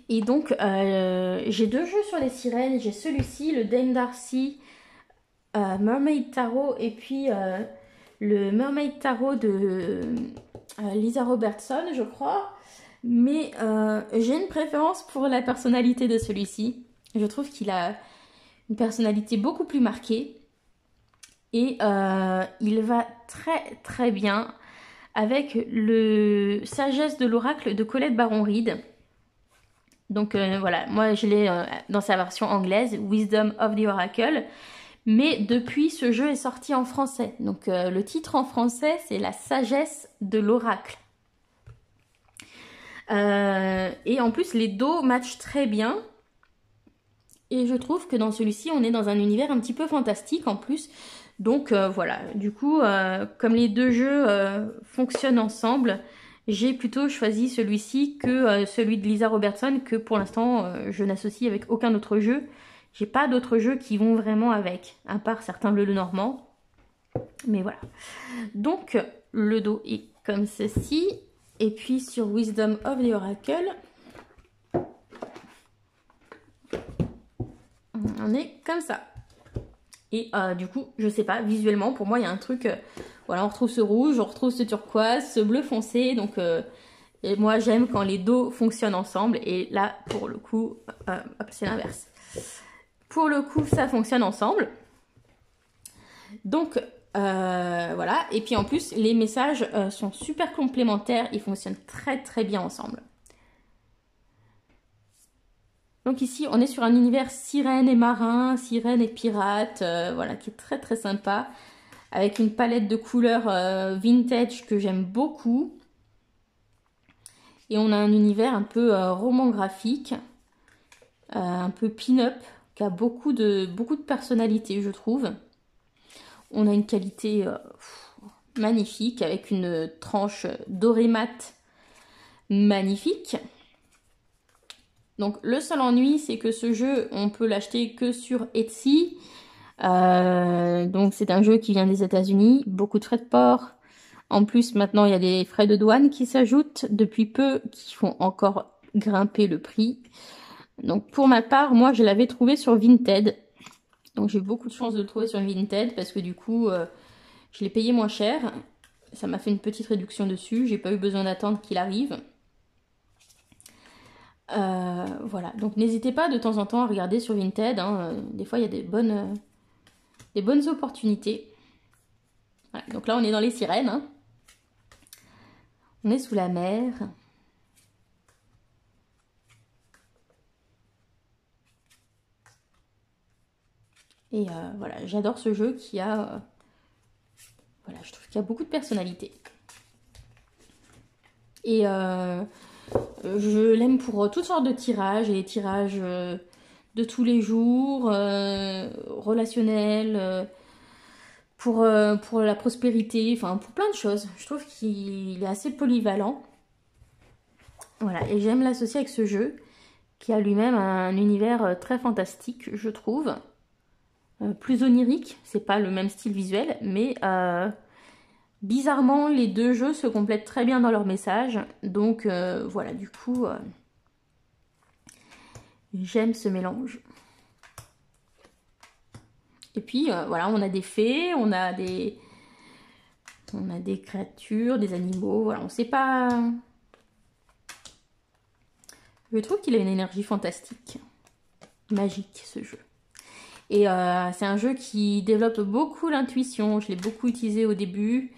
Et donc, j'ai 2 jeux sur les sirènes. J'ai celui-ci, le Dame Darcy Mermaid Tarot, et puis le Mermaid Tarot de Lisa Robertson, je crois. Mais j'ai une préférence pour la personnalité de celui-ci. Je trouve qu'il a une personnalité beaucoup plus marquée. Et il va très très bien avec le Sagesse de l'Oracle de Colette Baron-Reid. Donc voilà, moi je l'ai dans sa version anglaise, Wisdom of the Oracle. Mais depuis, ce jeu est sorti en français. Donc le titre en français, c'est La Sagesse de l'Oracle. Et en plus, les dos matchent très bien. Et je trouve que dans celui-ci, on est dans un univers un petit peu fantastique en plus. Donc voilà, du coup, comme les 2 jeux fonctionnent ensemble, j'ai plutôt choisi celui-ci que celui de Lisa Robertson, que pour l'instant, je n'associe avec aucun autre jeu. J'ai pas d'autres jeux qui vont vraiment avec, à part certains bleus normands. Mais voilà. Donc, le dos est comme ceci. Et puis, sur Wisdom of the Oracle, on est comme ça. Et du coup, je sais pas, visuellement, pour moi, il y a un truc... voilà, on retrouve ce rouge, on retrouve ce turquoise, ce bleu foncé. Donc, et moi, j'aime quand les dos fonctionnent ensemble. Et là, pour le coup, hop, c'est l'inverse. Pour le coup, ça fonctionne ensemble. Donc, voilà. Et puis, en plus, les messages sont super complémentaires. Ils fonctionnent très, très bien ensemble. Donc ici, on est sur un univers sirène et marin, sirène et pirate, voilà, qui est très très sympa, avec une palette de couleurs vintage que j'aime beaucoup. Et on a un univers un peu roman graphique, un peu pin-up, qui a beaucoup de personnalité, je trouve. On a une qualité magnifique, avec une tranche dorée mat magnifique. Donc le seul ennui, c'est que ce jeu, on peut l'acheter que sur Etsy. Donc c'est un jeu qui vient des États-Unis, beaucoup de frais de port. En plus, maintenant, il y a des frais de douane qui s'ajoutent depuis peu, qui font encore grimper le prix. Donc pour ma part, moi, je l'avais trouvé sur Vinted. Donc j'ai beaucoup de chance de le trouver sur Vinted parce que du coup, je l'ai payé moins cher. Ça m'a fait une petite réduction dessus. J'ai pas eu besoin d'attendre qu'il arrive. Voilà, donc n'hésitez pas de temps en temps à regarder sur Vinted, hein. Des fois il y a des bonnes opportunités. Voilà, donc là on est dans les sirènes, hein. On est sous la mer. Et voilà, j'adore ce jeu qui a... voilà, je trouve qu'il y a beaucoup de personnalité. Et je l'aime pour toutes sortes de tirages, et les tirages de tous les jours, relationnels, pour la prospérité, enfin pour plein de choses. Je trouve qu'il est assez polyvalent. Voilà, et j'aime l'associer avec ce jeu, qui a lui-même un univers très fantastique, je trouve. Plus onirique, c'est pas le même style visuel, mais bizarrement, les 2 jeux se complètent très bien dans leur message. Donc voilà, du coup, j'aime ce mélange. Et puis voilà, on a des fées, on a des créatures, des animaux, voilà, on sait pas... Je trouve qu'il a une énergie fantastique, magique ce jeu. Et c'est un jeu qui développe beaucoup l'intuition, je l'ai beaucoup utilisé au début,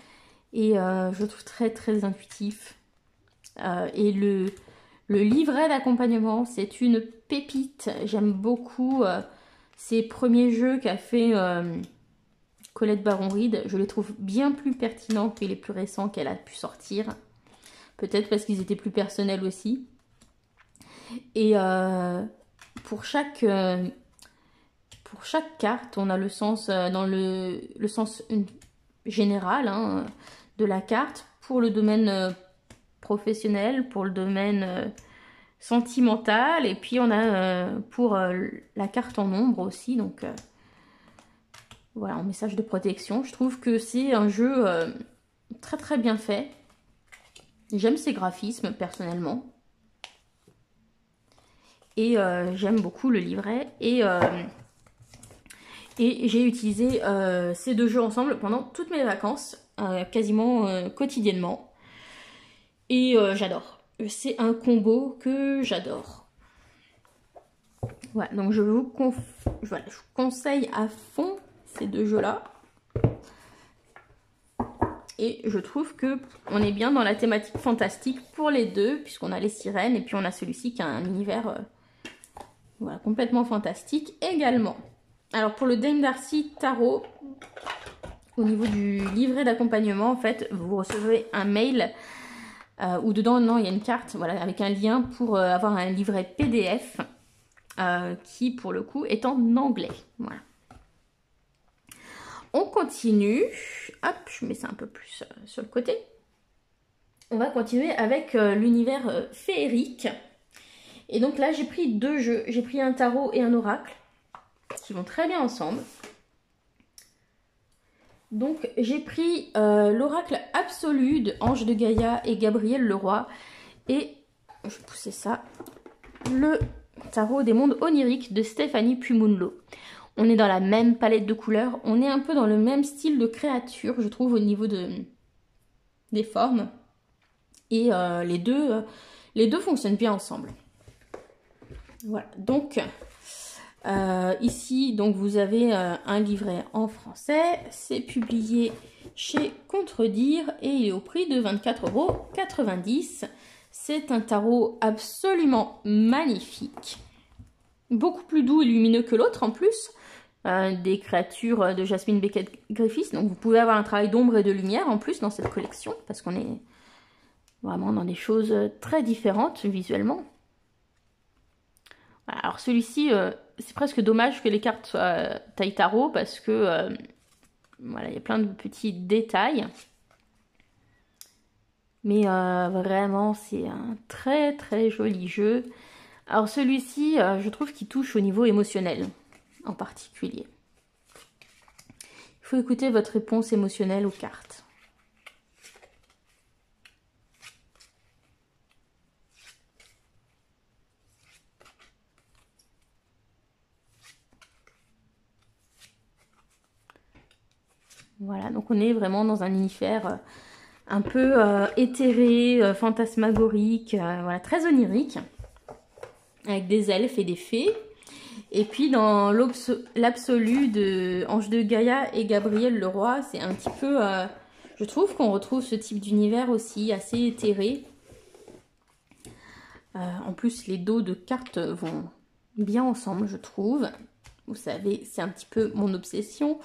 et je le trouve très très intuitif. Et le livret d'accompagnement, c'est une pépite, j'aime beaucoup ces premiers jeux qu'a fait Colette Baron-Reid. Je les trouve bien plus pertinents que les plus récents qu'elle a pu sortir. Peut-être parce qu'ils étaient plus personnels aussi. Et pour chaque pour chaque carte, on a le sens dans le sens général hein, de la carte pour le domaine professionnel, pour le domaine sentimental, et puis on a pour la carte en ombre aussi, donc voilà, en message de protection. Je trouve que c'est un jeu très très bien fait. J'aime ces graphismes personnellement. Et j'aime beaucoup le livret. Et j'ai utilisé ces deux jeux ensemble pendant toutes mes vacances, quasiment quotidiennement. Et j'adore. C'est un combo que j'adore. Voilà, donc je vous conseille à fond ces deux jeux-là. Et je trouve que on est bien dans la thématique fantastique pour les deux, puisqu'on a les sirènes et puis on a celui-ci qui a un univers voilà, complètement fantastique également. Alors pour le Dame Darcy Tarot, au niveau du livret d'accompagnement, en fait, vous recevez un mail où dedans, non, il y a une carte voilà, avec un lien pour avoir un livret PDF qui, pour le coup, est en anglais. Voilà. On continue. Hop, je mets ça un peu plus sur le côté. On va continuer avec l'univers féerique. Et donc là, j'ai pris deux jeux. J'ai pris un tarot et un oracle qui vont très bien ensemble. Donc j'ai pris l'oracle absolu de Ange de Gaïa et Gabriel Leroy. Et, je vais pousser ça, le tarot des mondes oniriques de Stéphanie Pumunlo. On est dans la même palette de couleurs. On est un peu dans le même style de créature, je trouve, au niveau des formes. Et les deux fonctionnent bien ensemble. Voilà, donc... ici, donc vous avez un livret en français, c'est publié chez Contredire et il est au prix de 24,90 €. C'est un tarot absolument magnifique, beaucoup plus doux et lumineux que l'autre en plus, des créatures de Jasmine Beckett Griffiths, donc vous pouvez avoir un travail d'ombre et de lumière en plus dans cette collection, parce qu'on est vraiment dans des choses très différentes visuellement. Alors celui-ci, c'est presque dommage que les cartes soient taille tarot parce que voilà, il y a plein de petits détails. Mais vraiment, c'est un très très joli jeu. Alors celui-ci, je trouve qu'il touche au niveau émotionnel en particulier. Il faut écouter votre réponse émotionnelle aux cartes. Voilà, donc on est vraiment dans un univers un peu éthéré, fantasmagorique, voilà, très onirique, avec des elfes et des fées. Et puis dans l'absolu de Ange de Gaïa et Gabriel Leroy, c'est un petit peu, je trouve qu'on retrouve ce type d'univers aussi assez éthéré. En plus, les dos de cartes vont bien ensemble, je trouve. Vous savez, c'est un petit peu mon obsession.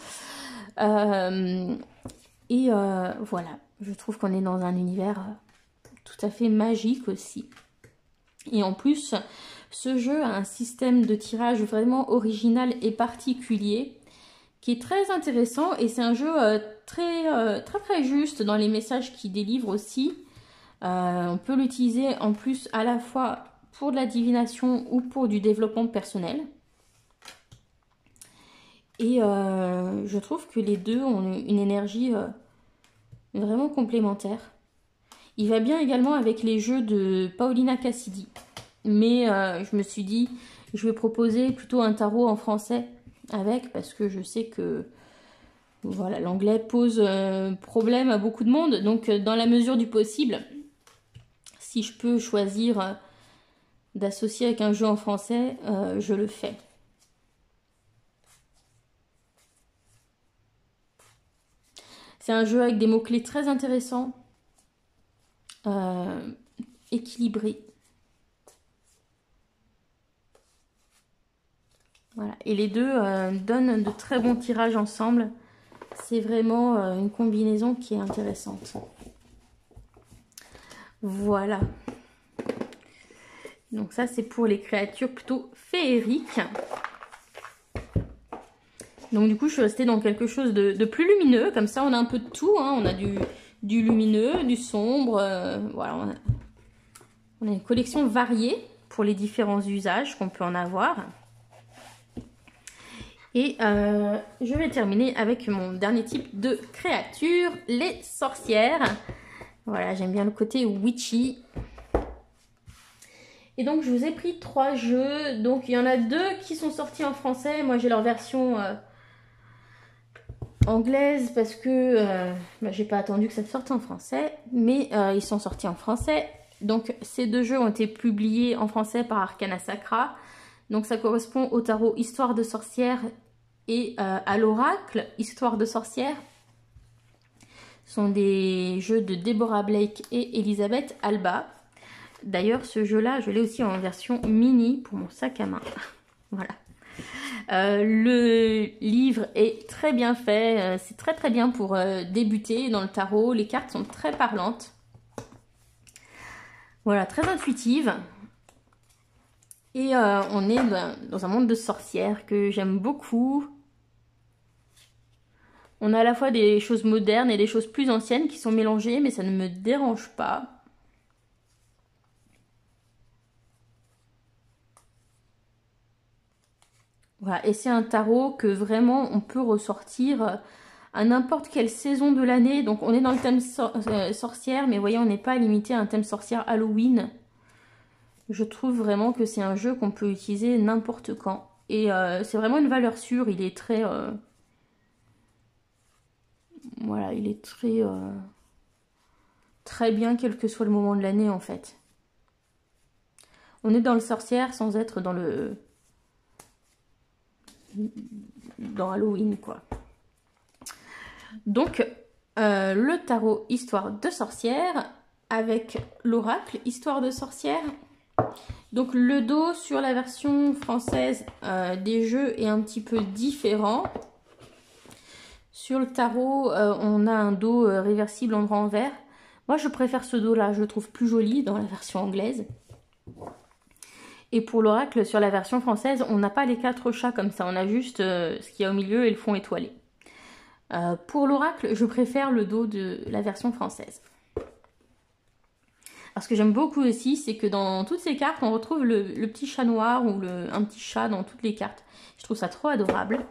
Voilà, je trouve qu'on est dans un univers tout à fait magique aussi. Et en plus, ce jeu a un système de tirage vraiment original et particulier qui est très intéressant et c'est un jeu très juste dans les messages qu'il délivre aussi. On peut l'utiliser en plus à la fois pour de la divination ou pour du développement personnel. Et je trouve que les deux ont une énergie vraiment complémentaire. Il va bien également avec les jeux de Paulina Cassidy. Mais je me suis dit, je vais proposer plutôt un tarot en français avec, parce que je sais que voilà, l'anglais pose problème à beaucoup de monde. Donc dans la mesure du possible, si je peux choisir d'associer avec un jeu en français, je le fais. C'est un jeu avec des mots-clés très intéressants, équilibrés. Voilà. Et les deux donnent de très bons tirages ensemble. C'est vraiment une combinaison qui est intéressante. Voilà. Donc ça, c'est pour les créatures plutôt féeriques. Donc du coup, je suis restée dans quelque chose de plus lumineux. Comme ça, on a un peu de tout. Hein. On a du lumineux, du sombre. Voilà, on a une collection variée pour les différents usages qu'on peut en avoir. Et je vais terminer avec mon dernier type de créature, les sorcières. Voilà, j'aime bien le côté witchy. Et donc, je vous ai pris 3 jeux. Donc, il y en a 2 qui sont sortis en français. Moi, j'ai leur version anglaise parce que j'ai pas attendu que ça sorte en français. Mais ils sont sortis en français. Donc, ces 2 jeux ont été publiés en français par Arcana Sacra. Donc, ça correspond au tarot Histoire de sorcière et à l'oracle Histoire de sorcière. Ce sont des jeux de Deborah Blake et Elisabeth Alba. D'ailleurs, ce jeu-là, je l'ai aussi en version mini pour mon sac à main. Voilà. Le livre est très bien fait. C'est très très bien pour débuter dans le tarot. Les cartes sont très parlantes. Voilà, très intuitive. Et on est dans un monde de sorcières que j'aime beaucoup. On a à la fois des choses modernes et des choses plus anciennes qui sont mélangées, mais ça ne me dérange pas. Voilà, et c'est un tarot que vraiment on peut ressortir à n'importe quelle saison de l'année. Donc on est dans le thème sorcière, mais vous voyez, on n'est pas limité à un thème sorcière Halloween. Je trouve vraiment que c'est un jeu qu'on peut utiliser n'importe quand. Et c'est vraiment une valeur sûre, il est très... voilà, il est très... très bien quel que soit le moment de l'année en fait. On est dans le sorcière sans être dans le... dans Halloween quoi. Donc le tarot Histoire de sorcière avec l'oracle Histoire de sorcière. Donc le dos sur la version française des jeux est un petit peu différent. Sur le tarot on a un dos réversible en envers. Moi je préfère ce dos là, je le trouve plus joli dans la version anglaise. Et pour l'oracle, sur la version française, on n'a pas les 4 chats comme ça. On a juste ce qu'il y a au milieu et le fond étoilé. Pour l'oracle, je préfère le dos de la version française. Alors, ce que j'aime beaucoup aussi, c'est que dans toutes ces cartes, on retrouve le petit chat noir ou un petit chat dans toutes les cartes. Je trouve ça trop adorable.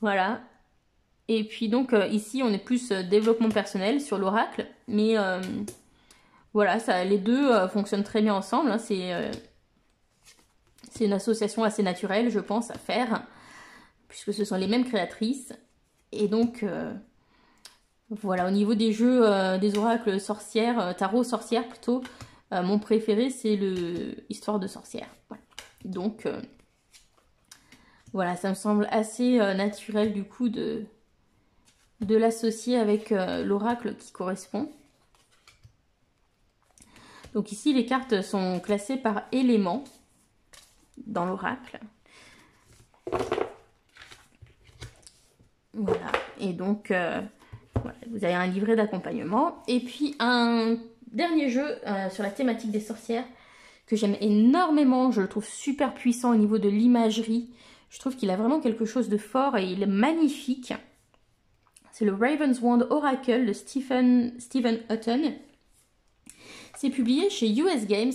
Voilà. Et puis donc, ici, on est plus développement personnel sur l'oracle. Mais... voilà, ça, les deux fonctionnent très bien ensemble. Hein. C'est une association assez naturelle, je pense, à faire, puisque ce sont les mêmes créatrices. Et donc, voilà, au niveau des jeux, des oracles sorcières, tarot sorcière plutôt, mon préféré, c'est le Histoire de sorcière. Voilà. Donc, voilà, ça me semble assez naturel, du coup, de l'associer avec l'oracle qui correspond. Donc ici, les cartes sont classées par élément dans l'oracle. Voilà. Et donc, voilà, vous avez un livret d'accompagnement. Et puis, un dernier jeu sur la thématique des sorcières que j'aime énormément. Je le trouve super puissant au niveau de l'imagerie. Je trouve qu'il a vraiment quelque chose de fort et il est magnifique. C'est le Raven's Wand Oracle de Stephen Hutton. C'est publié chez US Games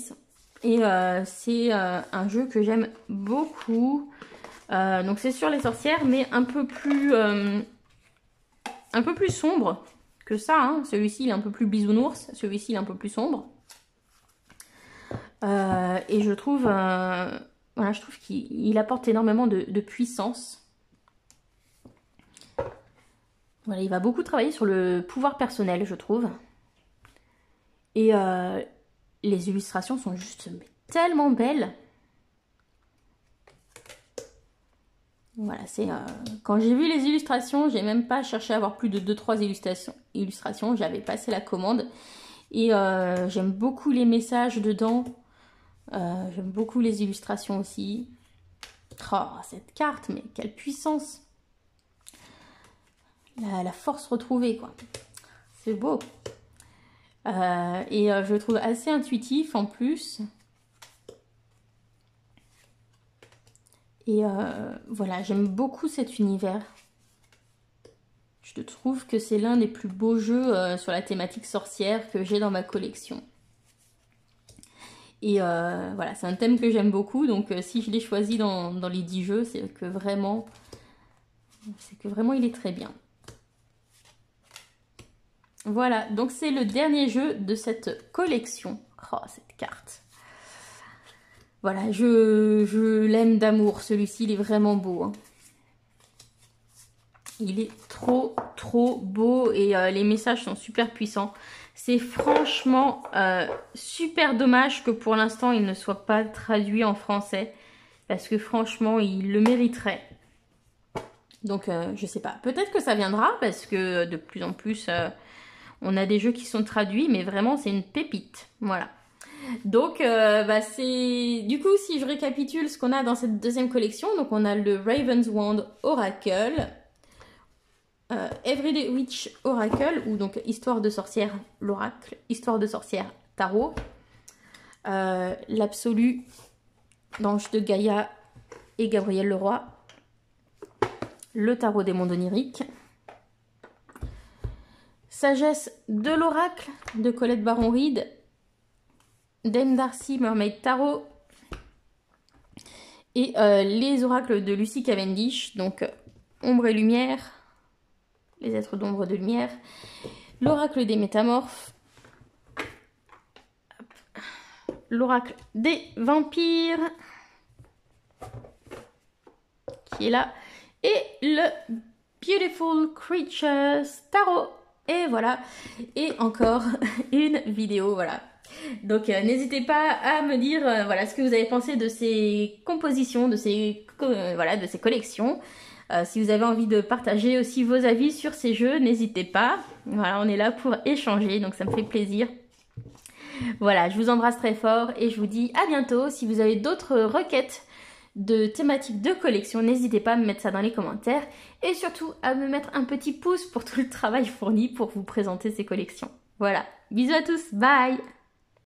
et c'est un jeu que j'aime beaucoup. Donc c'est sur les sorcières, mais un peu plus sombre que ça. Hein. Celui-ci il est un peu plus bisounours, celui-ci il est un peu plus sombre. Et je trouve, voilà, je trouve qu'il apporte énormément de puissance. Voilà, il va beaucoup travailler sur le pouvoir personnel, je trouve. Et les illustrations sont juste tellement belles. Voilà, c'est quand j'ai vu les illustrations, j'ai même pas cherché à avoir plus de 2-3 illustrations. J'avais passé la commande. Et j'aime beaucoup les messages dedans. J'aime beaucoup les illustrations aussi. Oh, cette carte, mais quelle puissance! La force retrouvée, quoi. C'est beau. Et je le trouve assez intuitif en plus. Et voilà, j'aime beaucoup cet univers. Je trouve que c'est l'un des plus beaux jeux sur la thématique sorcière que j'ai dans ma collection. Et voilà, c'est un thème que j'aime beaucoup, donc si je l'ai choisi dans les 10 jeux, c'est que vraiment il est très bien. Voilà, donc c'est le dernier jeu de cette collection. Oh, cette carte. Voilà, je l'aime d'amour, celui-ci, il est vraiment beau. Hein. Il est trop beau et les messages sont super puissants. C'est franchement super dommage que pour l'instant il ne soit pas traduit en français. Parce que franchement il le mériterait. Donc je sais pas, peut-être que ça viendra parce que de plus en plus on a des jeux qui sont traduits. Mais vraiment c'est une pépite, voilà. Donc c'est... Du coup si je récapitule ce qu'on a dans cette deuxième collection. Donc on a le Raven's Wand Oracle. Everyday Witch Oracle, ou donc Histoire de sorcière l'oracle, Histoire de sorcière tarot, l'absolu d'Ange de Gaïa et Gabriel Leroy, le tarot des mondes oniriques, Sagesse de l'oracle de Colette Baron-Reid, Dame Darcy Mermaid Tarot et les oracles de Lucy Cavendish, donc Ombre et Lumière, les êtres d'ombre de lumière, l'oracle des métamorphes, l'oracle des vampires, qui est là, et le Beautiful Creatures Tarot. Et voilà, et encore une vidéo, voilà. Donc n'hésitez pas à me dire voilà ce que vous avez pensé de ces compositions, de ces collections. Si vous avez envie de partager aussi vos avis sur ces jeux, n'hésitez pas. Voilà, on est là pour échanger, donc ça me fait plaisir. Voilà, je vous embrasse très fort et je vous dis à bientôt. Si vous avez d'autres requêtes de thématiques de collection, n'hésitez pas à me mettre ça dans les commentaires. Et surtout à me mettre un petit pouce pour tout le travail fourni pour vous présenter ces collections. Voilà, bisous à tous, bye!